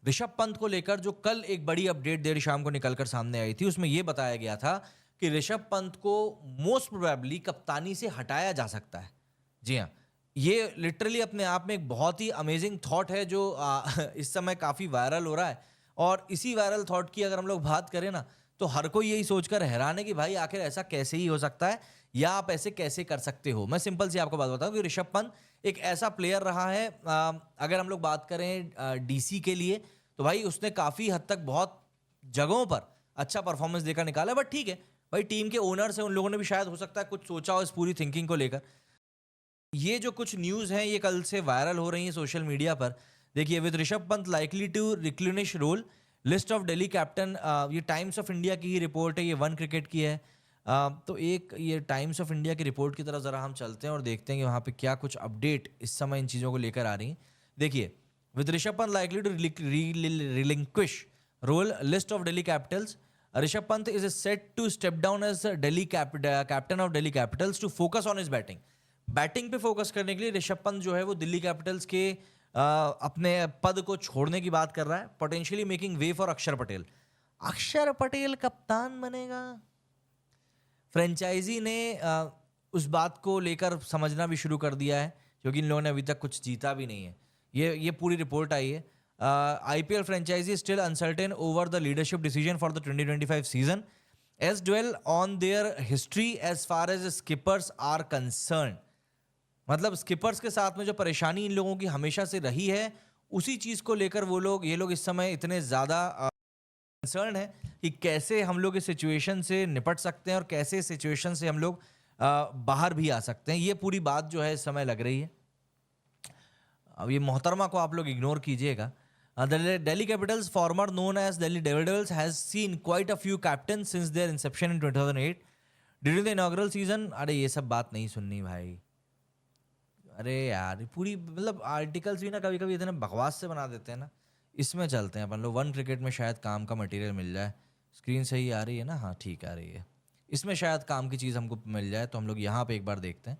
ऋषभ पंत को लेकर जो कल एक बड़ी अपडेट देर शाम को निकलकर सामने आई थी, उसमें यह बताया गया था कि ऋषभ पंत को मोस्ट प्रोबेबली कप्तानी से हटाया जा सकता है। जी हाँ, ये लिटरली अपने आप में एक बहुत ही अमेजिंग थॉट है जो इस समय काफ़ी वायरल हो रहा है। और इसी वायरल थॉट की अगर हम लोग बात करें ना, तो हर कोई यही सोचकर हैरान है कि भाई आखिर ऐसा कैसे ही हो सकता है या आप ऐसे कैसे कर सकते हो। मैं सिंपल सी आपको बात बताऊं कि ऋषभ पंत एक ऐसा प्लेयर रहा है, अगर हम लोग बात करें डीसी के लिए, तो भाई उसने काफ़ी हद तक बहुत जगहों पर अच्छा परफॉर्मेंस देकर निकाला। बट ठीक है भाई, टीम के ओनर्स हैं, उन लोगों ने भी शायद हो सकता है कुछ सोचा हो इस पूरी थिंकिंग को लेकर। ये जो कुछ न्यूज़ हैं ये कल से वायरल हो रही हैं सोशल मीडिया पर। देखिए, with Rishabh Pant likely to रिक्लिनिश role, list of Delhi captain, ये टाइम्स ऑफ इंडिया की ही रिपोर्ट है, ये वन क्रिकेट की है। तो एक ये टाइम्स ऑफ इंडिया की रिपोर्ट की तरफ ज़रा हम चलते हैं और देखते हैं कि वहाँ पे क्या कुछ अपडेट इस समय इन चीज़ों को लेकर आ रही हैं। देखिए, with Rishabh Pant likely to relinquish role list of Delhi Capitals, Rishabh Pant is set to step down as captain of Delhi Capitals to focus on his batting. Batting पे फोकस करने के लिए ऋषभ पंत जो है वो दिल्ली कैपिटल्स के अपने पद को छोड़ने की बात कर रहा है, पोटेंशियली मेकिंग वे फॉर अक्षर पटेल। अक्षर पटेल कप्तान बनेगा? फ्रेंचाइजी ने उस बात को लेकर समझना भी शुरू कर दिया है, क्योंकि इन लोगों ने अभी तक कुछ जीता भी नहीं है। ये पूरी रिपोर्ट आई है। IPL franchise still uncertain over the leadership decision for the 2025 season as dwell on their history as far as skippers are concern. मतलब स्किपर्स के साथ में जो परेशानी इन लोगों की हमेशा से रही है, उसी चीज़ को लेकर ये लोग इस समय इतने ज़्यादा कंसर्न है कि कैसे हम लोग इस सिचुएशन से निपट सकते हैं और कैसे इस सिचुएशन से हम लोग बाहर भी आ सकते हैं। ये पूरी बात जो है इस समय लग रही है। अब ये मोहतरमा को आप लोग इग्नोर कीजिएगा। Delhi Capitals former known as Delhi Daredevils has seen quite a few captain since their inception in 2008 during the inaugural season. अरे ये सब बात नहीं सुननी भाई। अरे यार, पूरी मतलब आर्टिकल्स भी ना कभी कभी इतने बकवास से बना देते हैं ना। इसमें चलते हैं अपन लोग, वन क्रिकेट में शायद काम का मटेरियल मिल जाए। स्क्रीन सही आ रही है ना? हाँ ठीक आ रही है। इसमें शायद काम की चीज़ हमको मिल जाए, तो हम लोग यहाँ पे एक बार देखते हैं।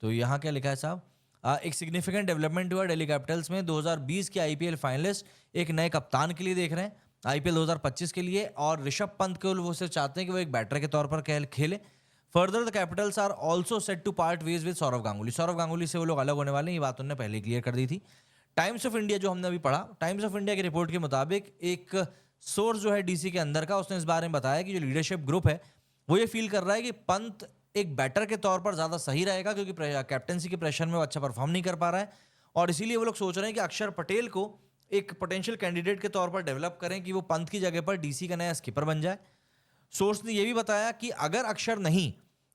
तो यहाँ क्या लिखा है साहब? एक सिग्निफिकेंट डेवलपमेंट हुआ दिल्ली कैपिटल्स में। 2020 के आईपीएल फाइनलिस्ट एक नए कप्तान के लिए देख रहे हैं आईपीएल 2025 के लिए, और ऋषभ पंत को वो सिर्फ चाहते हैं कि वो एक बैटर के तौर पर खेले। Further the Capitals are also set to part ways with Sourav Ganguly. Sourav Ganguly से वो लोग अलग होने वाले हैं, ये बात उन्होंने पहले क्लियर कर दी थी। टाइम्स ऑफ इंडिया जो हमने अभी पढ़ा, टाइम्स ऑफ इंडिया की रिपोर्ट के मुताबिक एक सोर्स जो है डीसी के अंदर का, उसने इस बारे में बताया कि जो लीडरशिप ग्रुप है वो ये फील कर रहा है कि पंत एक बैटर के तौर पर ज़्यादा सही रहेगा, क्योंकि कैप्टनसी के प्रेशर में वो अच्छा परफॉर्म नहीं कर पा रहा है। और इसीलिए वो लोग सोच रहे हैं कि अक्षर पटेल को एक पोटेंशियल कैंडिडेट के तौर पर डेवलप करें कि वो पंत की जगह पर डीसी का नया स्किपर बन जाए। सोर्स ने यह भी बताया कि अगर अक्षर नहीं,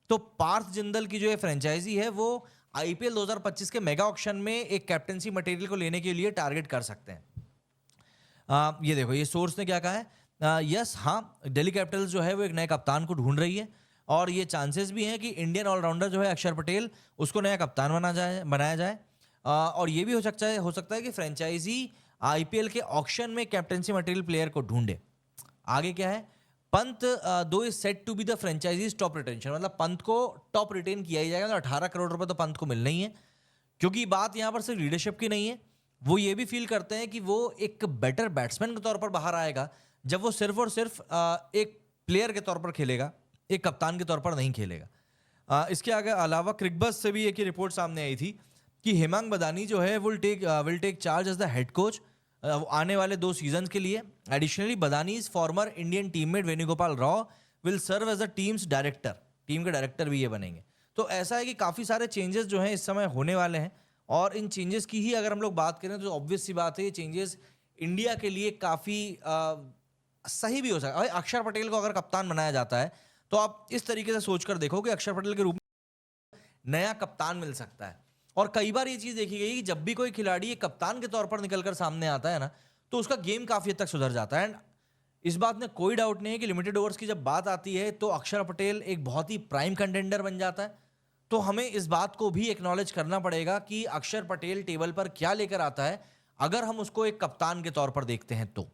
तो पार्थ जिंदल की जो ये फ्रेंचाइजी है वो आईपीएल 2025 के मेगा ऑक्शन में एक कैप्टनसी मटेरियल को लेने के लिए टारगेट कर सकते हैं। ये देखो, ये सोर्स ने क्या कहा है। यस, हाँ, दिल्ली कैपिटल्स जो है वो एक नए कप्तान को ढूंढ रही है, और ये चांसेस भी हैं कि इंडियन ऑलराउंडर जो है अक्षर पटेल, उसको नया कप्तान बनाया जाए। और ये भी हो सकता है कि फ्रेंचाइजी आईपीएल के ऑक्शन में कैप्टनसी मटेरियल प्लेयर को ढूंढे। आगे क्या है? Pant though is set to be the franchise's top retention. मतलब पंत को टॉप रिटेन किया ही जाएगा, तो 18 करोड़ रुपए तो पंत को मिलना ही है। क्योंकि बात यहाँ पर सिर्फ लीडरशिप की नहीं है, वो ये भी फील करते हैं कि वो एक बेटर बैट्समैन के तौर पर बाहर आएगा जब वो सिर्फ और सिर्फ एक प्लेयर के तौर पर खेलेगा, एक कप्तान के तौर पर नहीं खेलेगा। इसके आगे अलावा क्रिकबज़ से भी एक रिपोर्ट सामने आई थी कि हेमांग बदानी जो है will take charge as the head coach आने वाले 2 सीजन के लिए। Additionally Badani's former Indian teammate Venugopal Rao will serve as a team's director. Team के डायरेक्टर भी ये बनेंगे। तो ऐसा है कि काफ़ी सारे चेंजेस जो हैं इस समय होने वाले हैं, और इन चेंजेस की ही अगर हम लोग बात करें तो ऑब्वियस सी बात है, ये चेंजेस इंडिया के लिए काफ़ी सही भी हो सकता है। अक्षर पटेल को अगर कप्तान बनाया जाता है, तो आप इस तरीके से सोचकर देखो कि अक्षर पटेल के रूप में नया कप्तान मिल सकता है। और कई बार ये चीज़ देखी गई कि जब भी कोई खिलाड़ी एक कप्तान के तौर पर निकलकर सामने आता है ना, तो उसका गेम काफ़ी हद तक सुधर जाता है। एंड इस बात में कोई डाउट नहीं है कि लिमिटेड ओवर्स की जब बात आती है तो अक्षर पटेल एक बहुत ही प्राइम कंटेंडर बन जाता है। तो हमें इस बात को भी एक्नॉलेज करना पड़ेगा कि अक्षर पटेल टेबल पर क्या लेकर आता है, अगर हम उसको एक कप्तान के तौर पर देखते हैं तो।